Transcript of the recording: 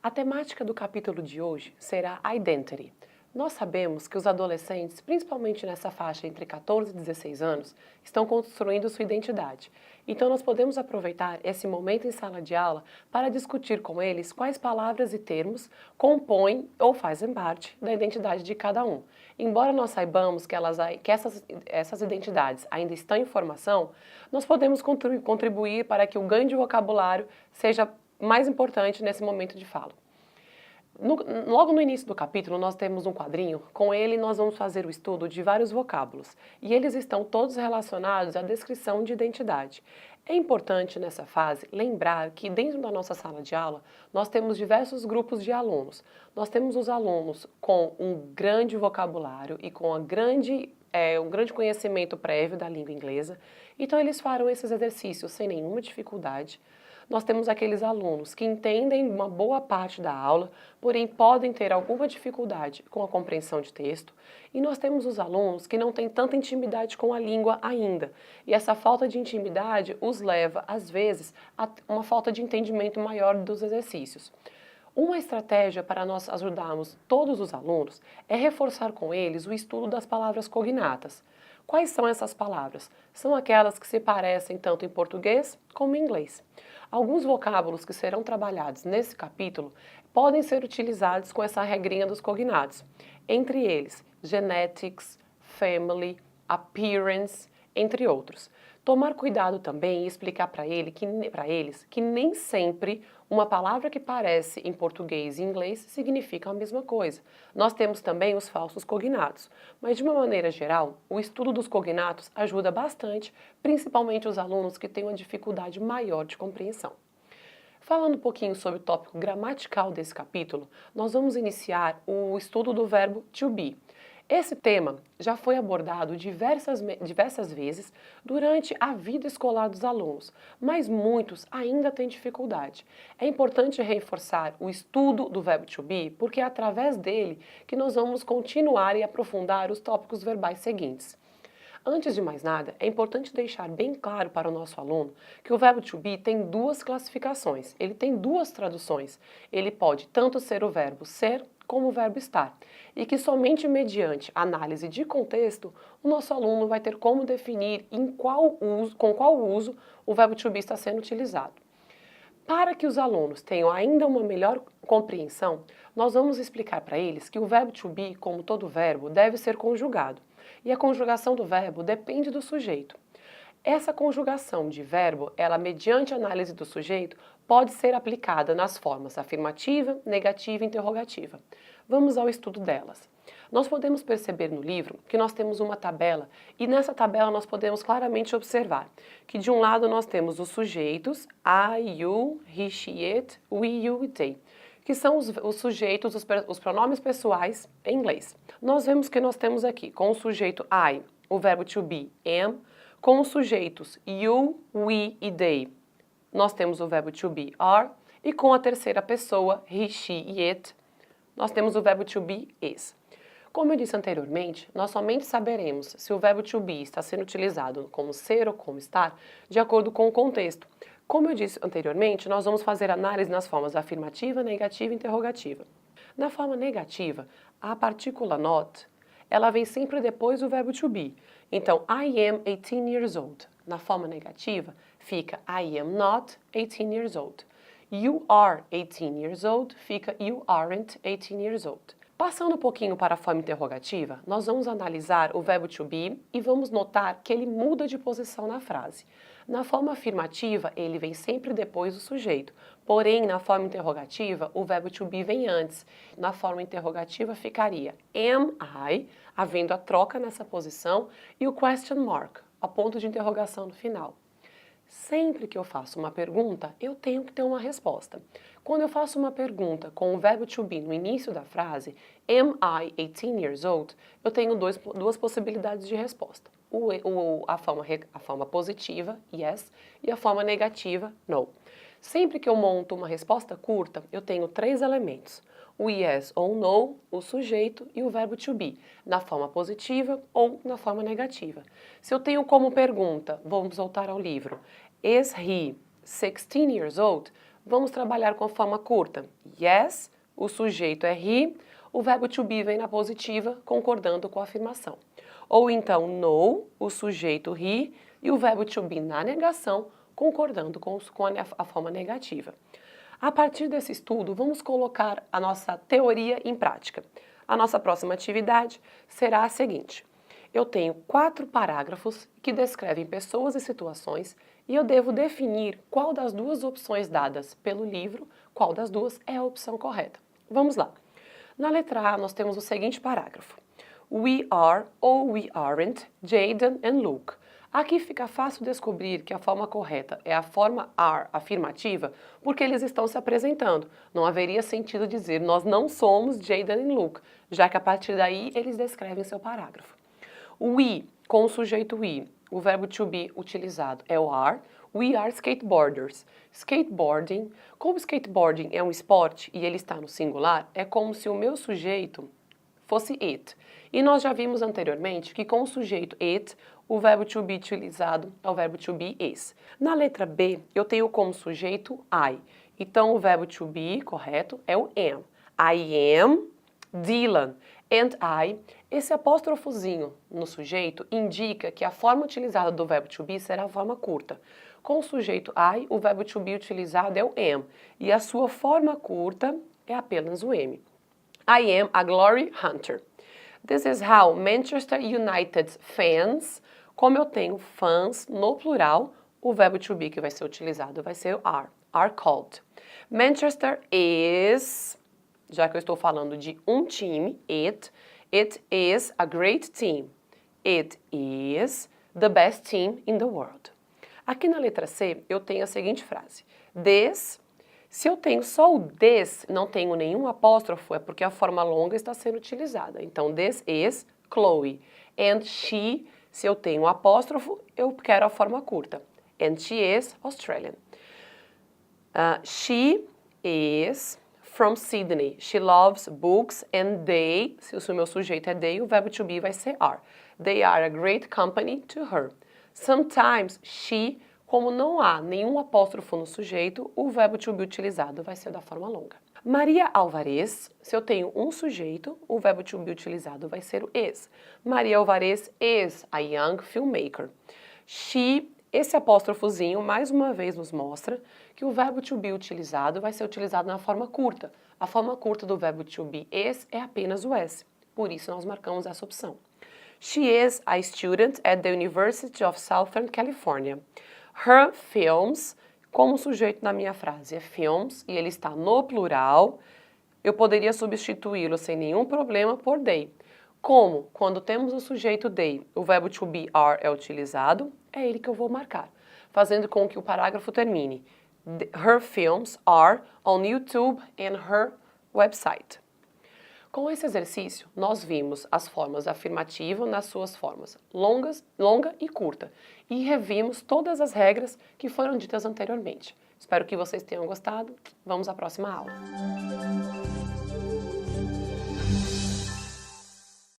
A temática do capítulo de hoje será Identity. Nós sabemos que os adolescentes, principalmente nessa faixa entre 14 e 16 anos, estão construindo sua identidade. Então nós podemos aproveitar esse momento em sala de aula para discutir com eles quais palavras e termos compõem ou fazem parte da identidade de cada um. Embora nós saibamos que essas identidades ainda estão em formação, nós podemos contribuir para que o ganho de vocabulário seja mais importante nesse momento de fala. Logo no início do capítulo, nós temos um quadrinho. Com ele, nós vamos fazer o estudo de vários vocábulos. E eles estão todos relacionados à descrição de identidade. É importante, nessa fase, lembrar que dentro da nossa sala de aula, nós temos diversos grupos de alunos. Nós temos os alunos com um grande vocabulário e com um grande conhecimento prévio da língua inglesa. Então, eles farão esses exercícios sem nenhuma dificuldade. Nós temos aqueles alunos que entendem uma boa parte da aula, porém podem ter alguma dificuldade com a compreensão de texto. E nós temos os alunos que não têm tanta intimidade com a língua ainda. E essa falta de intimidade os leva, às vezes, a uma falta de entendimento maior dos exercícios. Uma estratégia para nós ajudarmos todos os alunos é reforçar com eles o estudo das palavras cognatas. Quais são essas palavras? São aquelas que se parecem tanto em português como em inglês. Alguns vocábulos que serão trabalhados nesse capítulo podem ser utilizados com essa regrinha dos cognatos. Entre eles, genetics, family, appearance, entre outros. Tomar cuidado também e explicar para eles que nem sempre uma palavra que parece em português e inglês significa a mesma coisa. Nós temos também os falsos cognatos, mas de uma maneira geral, o estudo dos cognatos ajuda bastante, principalmente os alunos que têm uma dificuldade maior de compreensão. Falando um pouquinho sobre o tópico gramatical desse capítulo, nós vamos iniciar o estudo do verbo to be. Esse tema já foi abordado diversas vezes durante a vida escolar dos alunos, mas muitos ainda têm dificuldade. É importante reforçar o estudo do verbo to be, porque é através dele que nós vamos continuar e aprofundar os tópicos verbais seguintes. Antes de mais nada, é importante deixar bem claro para o nosso aluno que o verbo to be tem duas classificações, ele tem duas traduções. Ele pode tanto ser o verbo ser como o verbo estar, e que somente mediante análise de contexto, o nosso aluno vai ter como definir com qual uso o verbo to be está sendo utilizado. Para que os alunos tenham ainda uma melhor compreensão, nós vamos explicar para eles que o verbo to be, como todo verbo, deve ser conjugado, e a conjugação do verbo depende do sujeito. Essa conjugação de verbo, ela mediante análise do sujeito, pode ser aplicada nas formas afirmativa, negativa e interrogativa. Vamos ao estudo delas. Nós podemos perceber no livro que nós temos uma tabela e nessa tabela nós podemos claramente observar que de um lado nós temos os sujeitos I, you, he, she, it, we, you e they, que são os sujeitos, os pronomes pessoais em inglês. Nós vemos que nós temos aqui com o sujeito I, o verbo to be, am, com os sujeitos you, we e they, nós temos o verbo to be are, e com a terceira pessoa, he, she e it, nós temos o verbo to be is. Como eu disse anteriormente, nós somente saberemos se o verbo to be está sendo utilizado como ser ou como estar de acordo com o contexto. Como eu disse anteriormente, nós vamos fazer análise nas formas afirmativa, negativa e interrogativa. Na forma negativa, a partícula not, ela vem sempre depois do verbo to be. Então, I am 18 years old. Na forma negativa, fica I am not 18 years old. You are 18 years old, fica you aren't 18 years old. Passando um pouquinho para a forma interrogativa, nós vamos analisar o verbo to be e vamos notar que ele muda de posição na frase. Na forma afirmativa, ele vem sempre depois do sujeito, porém, na forma interrogativa, o verbo to be vem antes. Na forma interrogativa, ficaria am I, havendo a troca nessa posição, e o question mark, a ponto de interrogação no final. Sempre que eu faço uma pergunta, eu tenho que ter uma resposta. Quando eu faço uma pergunta com o verbo to be no início da frase, am I 18 years old? Eu tenho duas possibilidades de resposta. A forma positiva, yes, e a forma negativa, no. Sempre que eu monto uma resposta curta, eu tenho três elementos. O yes ou no, o sujeito e o verbo to be, na forma positiva ou na forma negativa. Se eu tenho como pergunta, vamos voltar ao livro, is he 16 years old? Vamos trabalhar com a forma curta. Yes, o sujeito é he, o verbo to be vem na positiva, concordando com a afirmação. Ou então no, o sujeito he e o verbo to be na negação, concordando com a forma negativa. A partir desse estudo, vamos colocar a nossa teoria em prática. A nossa próxima atividade será a seguinte. Eu tenho 4 parágrafos que descrevem pessoas e situações e eu devo definir qual das 2 opções dadas pelo livro, qual das 2 é a opção correta. Vamos lá. Na letra A, nós temos o seguinte parágrafo. We are ou we aren't Jaden and Luke. Aqui fica fácil descobrir que a forma correta é a forma are afirmativa porque eles estão se apresentando. Não haveria sentido dizer nós não somos Jaden e Luke, já que a partir daí eles descrevem seu parágrafo. O we, com o sujeito we, o verbo to be utilizado é o are. We are skateboarders. Skateboarding, como skateboarding é um esporte e ele está no singular, é como se o meu sujeito fosse it. E nós já vimos anteriormente que com o sujeito it, o verbo to be utilizado é o verbo to be is. Na letra B, eu tenho como sujeito I. Então, o verbo to be, correto, é o am. I am Dylan. And I, esse apóstrofozinho no sujeito indica que a forma utilizada do verbo to be será a forma curta. Com o sujeito I, o verbo to be utilizado é o am. E a sua forma curta é apenas o am. I am a glory hunter. This is how Manchester United's fans, como eu tenho fãs no plural, o verbo to be que vai ser utilizado vai ser o are called. Manchester is, já que eu estou falando de um time, it is a great team. It is the best team in the world. Aqui na letra C, eu tenho a seguinte frase. This, se eu tenho só o this, não tenho nenhum apóstrofo, é porque a forma longa está sendo utilizada. Então, this is Chloe. And she, se eu tenho um apóstrofo, eu quero a forma curta. And she is Australian. She is from Sydney. She loves books and they, se o meu sujeito é they, o verbo to be vai ser are. They are a great company to her. Sometimes she, como não há nenhum apóstrofo no sujeito, o verbo to be utilizado vai ser da forma longa. Maria Alvarez, se eu tenho um sujeito, o verbo to be utilizado vai ser o is. Maria Alvarez is a young filmmaker. She, esse apóstrofozinho, mais uma vez nos mostra que o verbo to be utilizado vai ser utilizado na forma curta. A forma curta do verbo to be is é apenas o s. Por isso, nós marcamos essa opção. She is a student at the University of Southern California. Her films, como sujeito na minha frase é films e ele está no plural, eu poderia substituí-lo sem nenhum problema por they. Como, quando temos o sujeito they, o verbo to be are é utilizado, é ele que eu vou marcar, fazendo com que o parágrafo termine. Her films are on YouTube and her website. Com esse exercício, nós vimos as formas afirmativa nas suas formas longa e curta, e revimos todas as regras que foram ditas anteriormente. Espero que vocês tenham gostado. Vamos à próxima aula.